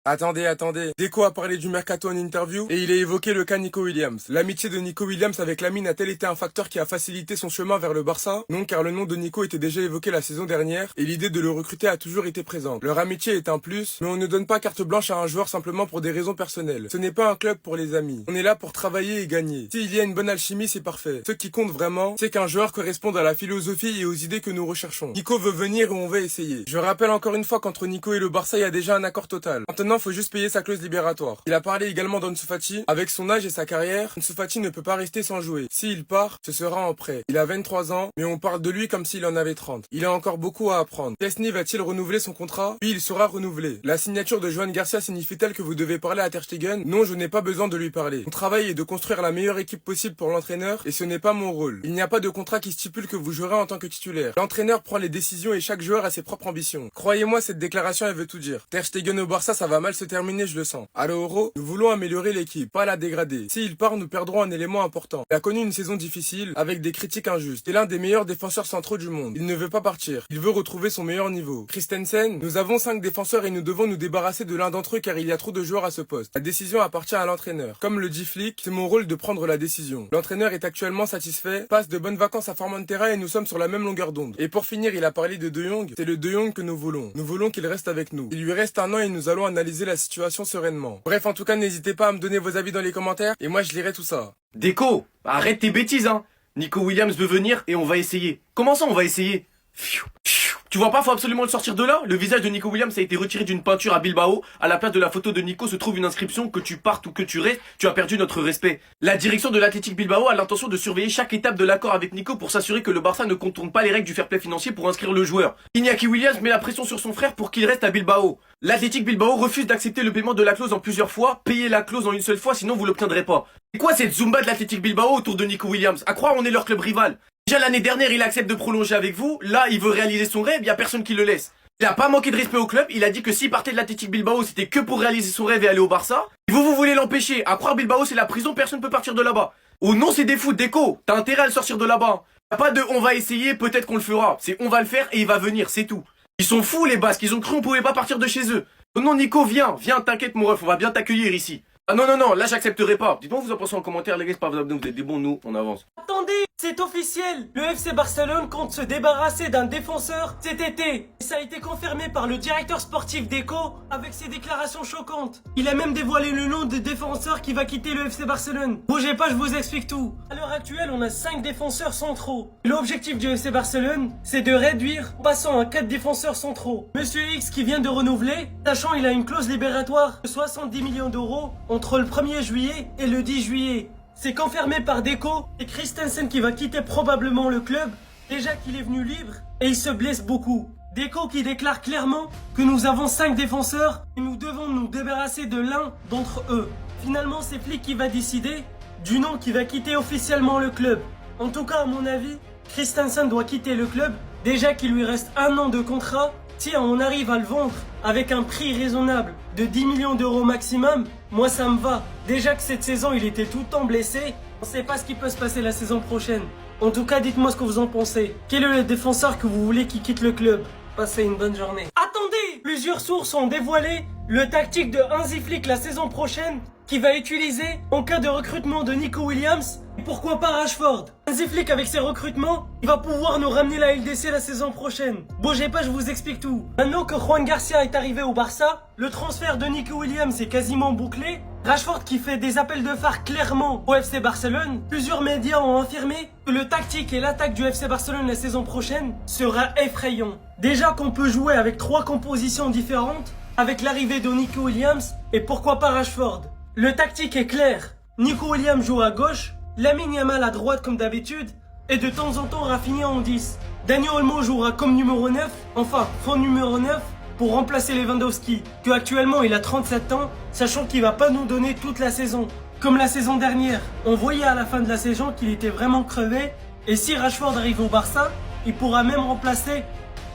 Attendez. Deco a parlé du mercato en interview et il a évoqué le cas Nico Williams. L'amitié de Nico Williams avec Lamine a-t-elle été un facteur qui a facilité son chemin vers le Barça? Non, car le nom de Nico était déjà évoqué la saison dernière et l'idée de le recruter a toujours été présente. Leur amitié est un plus, mais on ne donne pas carte blanche à un joueur simplement pour des raisons personnelles. Ce n'est pas un club pour les amis. On est là pour travailler et gagner. S'il y a une bonne alchimie, c'est parfait. Ce qui compte vraiment, c'est qu'un joueur corresponde à la philosophie et aux idées que nous recherchons. Nico veut venir et on va essayer. Je rappelle encore une fois qu'entre Nico et le Barça, il y a déjà un accord total. Maintenant, faut juste payer sa clause libératoire. Il a parlé également d'Ansu Fati. Avec son âge et sa carrière, Ansu Fati ne peut pas rester sans jouer. S'il part, ce sera en prêt. Il a 23 ans, mais on parle de lui comme s'il en avait 30. Il a encore beaucoup à apprendre. Chesney va-t-il renouveler son contrat? Oui, il sera renouvelé. La signature de Joan Garcia signifie-t-elle que vous devez parler à Ter Stegen? Non, je n'ai pas besoin de lui parler. Mon travail est de construire la meilleure équipe possible pour l'entraîneur et ce n'est pas mon rôle. Il n'y a pas de contrat qui stipule que vous jouerez en tant que titulaire. L'entraîneur prend les décisions et chaque joueur a ses propres ambitions. Croyez-moi, cette déclaration elle veut tout dire. Ter Stegen au Barça, ça va mal se terminer, je le sens. À l'Euro, nous voulons améliorer l'équipe, pas la dégrader. S'il part, nous perdrons un élément important. Il a connu une saison difficile, avec des critiques injustes. C'est l'un des meilleurs défenseurs centraux du monde. Il ne veut pas partir. Il veut retrouver son meilleur niveau. Christensen, nous avons 5 défenseurs et nous devons nous débarrasser de l'un d'entre eux car il y a trop de joueurs à ce poste. La décision appartient à l'entraîneur. Comme le dit Flick, c'est mon rôle de prendre la décision. L'entraîneur est actuellement satisfait, passe de bonnes vacances à Formentera et nous sommes sur la même longueur d'onde. Et pour finir, il a parlé de De Jong. C'est le De Jong que nous voulons. Nous voulons qu'il reste avec nous. Il lui reste un an et nous allons analyser la situation sereinement. Bref, en tout cas, n'hésitez pas à me donner vos avis dans les commentaires et moi je lirai tout ça. Déco, arrête tes bêtises, hein. Nico Williams veut venir et on va essayer. Comment ça on va essayer? Pfiou, pfiou. Tu vois pas, faut absolument le sortir de là. Le visage de Nico Williams a été retiré d'une peinture à Bilbao. À la place de la photo de Nico se trouve une inscription: que tu partes ou que tu restes, tu as perdu notre respect. La direction de l'Athletic Bilbao a l'intention de surveiller chaque étape de l'accord avec Nico pour s'assurer que le Barça ne contourne pas les règles du fair play financier pour inscrire le joueur. Iñaki Williams met la pression sur son frère pour qu'il reste à Bilbao. L'Athletic Bilbao refuse d'accepter le paiement de la clause en plusieurs fois. Payez la clause en une seule fois, sinon vous l'obtiendrez pas. C'est quoi cette zumba de l'Athletic Bilbao autour de Nico Williams? À croire on est leur club rival. Déjà l'année dernière, il accepte de prolonger avec vous. Là, il veut réaliser son rêve, y a personne qui le laisse. Il a pas manqué de respect au club. Il a dit que s'il partait de l'Athletic Bilbao, c'était que pour réaliser son rêve et aller au Barça. Et vous voulez l'empêcher. À croire Bilbao, c'est la prison, personne ne peut partir de là-bas. Oh non, c'est des foot, Déco. T'as intérêt à le sortir de là-bas. Y'a pas de on va essayer, peut-être qu'on le fera. C'est on va le faire et il va venir, c'est tout. Ils sont fous les Basques, ils ont cru on pouvait pas partir de chez eux. Oh non, Nico, viens, t'inquiète mon ref, on va bien t'accueillir ici. Ah non, là j'accepterai pas. Dites-moi vous en pensez en commentaire les gars, c'est pas vous êtes des bons, nous, on avance. Attendez, c'est officiel. Le FC Barcelone compte se débarrasser d'un défenseur cet été. Et ça a été confirmé par le directeur sportif Deco avec ses déclarations choquantes. Il a même dévoilé le nom des défenseurs qui va quitter le FC Barcelone. Bougez pas, je vous explique tout. À l'heure actuelle, on a 5 défenseurs centraux. L'objectif du FC Barcelone, c'est de réduire en passant à 4 défenseurs centraux. Monsieur X qui vient de renouveler, sachant il a une clause libératoire de 70 millions d'euros entre le 1er juillet et le 10 juillet. C'est confirmé par Deco et Christensen qui va quitter probablement le club, déjà qu'il est venu libre et il se blesse beaucoup. Deco qui déclare clairement que nous avons 5 défenseurs et nous devons nous débarrasser de l'un d'entre eux. Finalement, c'est Flick qui va décider du nom qui va quitter officiellement le club. En tout cas, à mon avis, Christensen doit quitter le club, déjà qu'il lui reste un an de contrat. Si on arrive à le vendre avec un prix raisonnable de 10 millions d'euros maximum, moi ça me va. Déjà que cette saison il était tout le temps blessé, on sait pas ce qui peut se passer la saison prochaine. En tout cas, dites-moi ce que vous en pensez. Quel est le défenseur que vous voulez qui quitte le club? Passez une bonne journée. Attendez! Plusieurs sources ont dévoilé le tactique de Hansi Flick la saison prochaine qu'il va utiliser en cas de recrutement de Nico Williams et pourquoi pas Rashford. Hansi Flick avec ses recrutements, il va pouvoir nous ramener la LDC la saison prochaine. Bougez pas, je vous explique tout. Maintenant que Joan Garcia est arrivé au Barça, le transfert de Nico Williams est quasiment bouclé. Rashford qui fait des appels de phare clairement au FC Barcelone. Plusieurs médias ont affirmé que le tactique et l'attaque du FC Barcelone la saison prochaine sera effrayant. Déjà qu'on peut jouer avec 3 compositions différentes avec l'arrivée de Nico Williams et pourquoi pas Rashford. Le tactique est clair. Nico Williams joue à gauche, Lamine Yamal à droite comme d'habitude et de temps en temps Rafinha en 10. Daniel Olmo jouera comme numéro 9, enfin faux numéro 9 pour remplacer Lewandowski, que actuellement il a 37 ans, sachant qu'il va pas nous donner toute la saison. Comme la saison dernière, on voyait à la fin de la saison qu'il était vraiment crevé et si Rashford arrive au Barça, il pourra même remplacer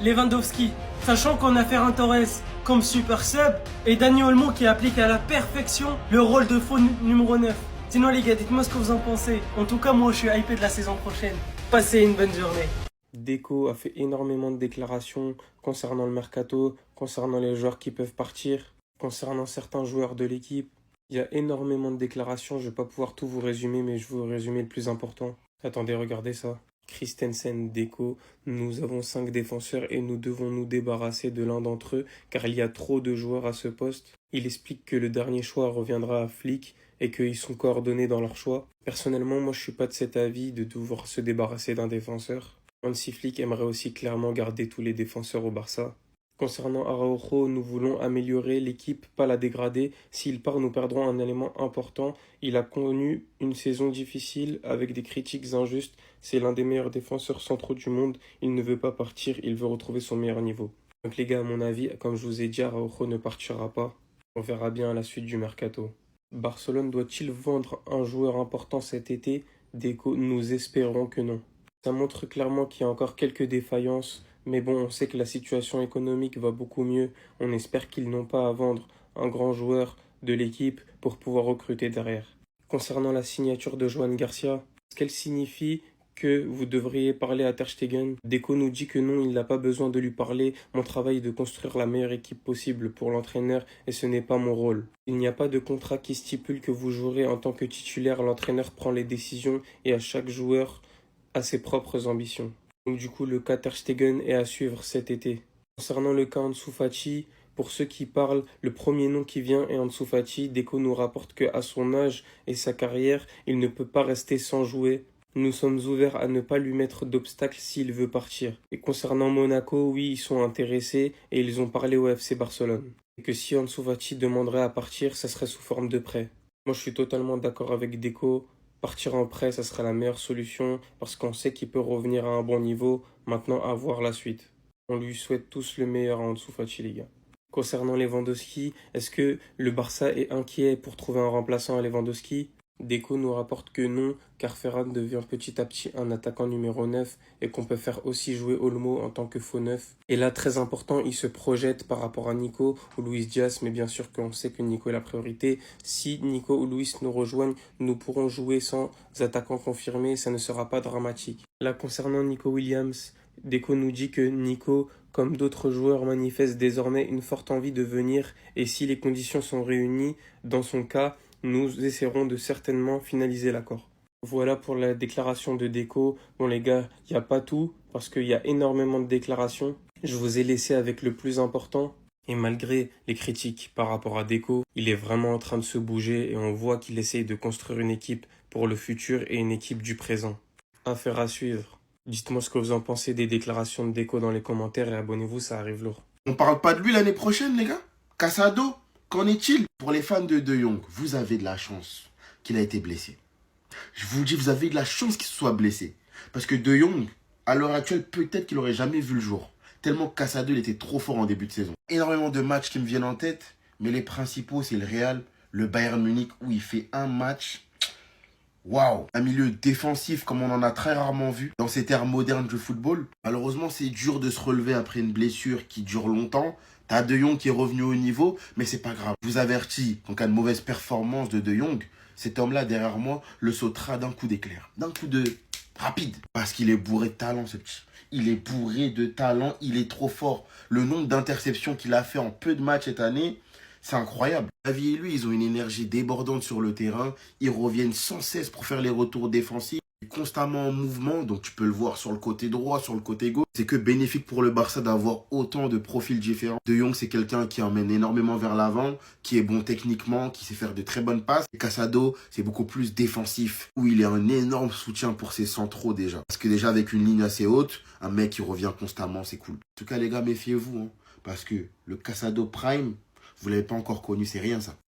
Lewandowski, sachant qu'on a Ferran Torres comme super sub et Dani Olmo qui applique à la perfection le rôle de faux numéro 9. Sinon les gars, dites-moi ce que vous en pensez. En tout cas, moi je suis hypé de la saison prochaine. Passez une bonne journée. Deco a fait énormément de déclarations concernant le mercato, concernant les joueurs qui peuvent partir. Concernant certains joueurs de l'équipe, il y a énormément de déclarations, je vais pas pouvoir tout vous résumer, mais je vais vous résumer le plus important. Attendez, regardez ça. Christensen, Deco, nous avons 5 défenseurs et nous devons nous débarrasser de l'un d'entre eux car il y a trop de joueurs à ce poste. Il explique que le dernier choix reviendra à Flick et qu'ils sont coordonnés dans leur choix. Personnellement, moi je suis pas de cet avis de devoir se débarrasser d'un défenseur. Hansi Flick aimerait aussi clairement garder tous les défenseurs au Barça. Concernant Araujo, nous voulons améliorer l'équipe, pas la dégrader. S'il part, nous perdrons un élément important. Il a connu une saison difficile avec des critiques injustes. C'est l'un des meilleurs défenseurs centraux du monde. Il ne veut pas partir, il veut retrouver son meilleur niveau. Donc les gars, à mon avis, comme je vous ai dit, Araujo ne partira pas. On verra bien à la suite du mercato. Barcelone doit-il vendre un joueur important cet été? Deco, nous espérons que non. Ça montre clairement qu'il y a encore quelques défaillances. Mais bon, on sait que la situation économique va beaucoup mieux. On espère qu'ils n'ont pas à vendre un grand joueur de l'équipe pour pouvoir recruter derrière. Concernant la signature de Joan Garcia, est-ce qu'elle signifie que vous devriez parler à Ter Stegen? Deco nous dit que non, il n'a pas besoin de lui parler. Mon travail est de construire la meilleure équipe possible pour l'entraîneur et ce n'est pas mon rôle. Il n'y a pas de contrat qui stipule que vous jouerez en tant que titulaire. L'entraîneur prend les décisions et à chaque joueur a ses propres ambitions. Donc du coup, le cas Ter Stegen est à suivre cet été. Concernant le cas Ansu Fati, pour ceux qui parlent, le premier nom qui vient est Ansu Fati. Deco nous rapporte qu'à son âge et sa carrière, il ne peut pas rester sans jouer. Nous sommes ouverts à ne pas lui mettre d'obstacles s'il veut partir. Et concernant Monaco, oui, ils sont intéressés et ils ont parlé au FC Barcelone. Et que si Ansu Fati demanderait à partir, ça serait sous forme de prêt. Moi, je suis totalement d'accord avec Deco. Partir en prêt, ça sera la meilleure solution parce qu'on sait qu'il peut revenir à un bon niveau. Maintenant, à voir la suite. On lui souhaite tous le meilleur à Ansu Fati, les gars. Concernant Lewandowski, est-ce que le Barça est inquiet pour trouver un remplaçant à Lewandowski? Deco nous rapporte que non, car Ferran devient petit à petit un attaquant numéro 9 et qu'on peut faire aussi jouer Olmo en tant que faux neuf. Et là, très important, il se projette par rapport à Nico ou Luis Diaz, mais bien sûr qu'on sait que Nico est la priorité. Si Nico ou Luis nous rejoignent, nous pourrons jouer sans attaquant confirmé, ça ne sera pas dramatique. Là, concernant Nico Williams, Deco nous dit que Nico, comme d'autres joueurs, manifeste désormais une forte envie de venir et si les conditions sont réunies, dans son cas, nous essaierons de certainement finaliser l'accord. Voilà pour la déclaration de Deco. Bon les gars, il n'y a pas tout, parce qu'il y a énormément de déclarations. Je vous ai laissé avec le plus important. Et malgré les critiques par rapport à Deco, il est vraiment en train de se bouger et on voit qu'il essaye de construire une équipe pour le futur et une équipe du présent. Affaire à suivre. Dites-moi ce que vous en pensez des déclarations de Deco dans les commentaires et abonnez-vous, ça arrive lourd. On parle pas de lui l'année prochaine, les gars? Casado, qu'en est-il? Pour les fans de De Jong, vous avez de la chance qu'il a été blessé. Je vous dis, vous avez de la chance qu'il soit blessé. Parce que De Jong, à l'heure actuelle, peut-être qu'il n'aurait jamais vu le jour. Tellement Casado, il était trop fort en début de saison. Énormément de matchs qui me viennent en tête, mais les principaux, c'est le Real, le Bayern Munich, où il fait un match. Waouh! Un milieu défensif comme on en a très rarement vu dans cette ère moderne du football. Malheureusement, c'est dur de se relever après une blessure qui dure longtemps. T'as De Jong qui est revenu au niveau, mais c'est pas grave. Je vous avertis qu'en cas de mauvaise performance de Jong, cet homme-là derrière moi le sautera d'un coup d'éclair. D'un coup de rapide. Parce qu'il est bourré de talent, ce petit. Il est bourré de talent, il est trop fort. Le nombre d'interceptions qu'il a fait en peu de matchs cette année, c'est incroyable. Xavi et lui, ils ont une énergie débordante sur le terrain. Ils reviennent sans cesse pour faire les retours défensifs. Constamment en mouvement, donc tu peux le voir sur le côté droit, sur le côté gauche. C'est que bénéfique pour le Barça d'avoir autant de profils différents. De Jong, c'est quelqu'un qui emmène énormément vers l'avant, qui est bon techniquement, qui sait faire de très bonnes passes. Et Casado, c'est beaucoup plus défensif, où il est un énorme soutien pour ses centraux déjà. Parce que déjà avec une ligne assez haute, un mec qui revient constamment, c'est cool. En tout cas les gars, méfiez-vous, parce que le Casado Prime, vous l'avez pas encore connu, c'est rien ça.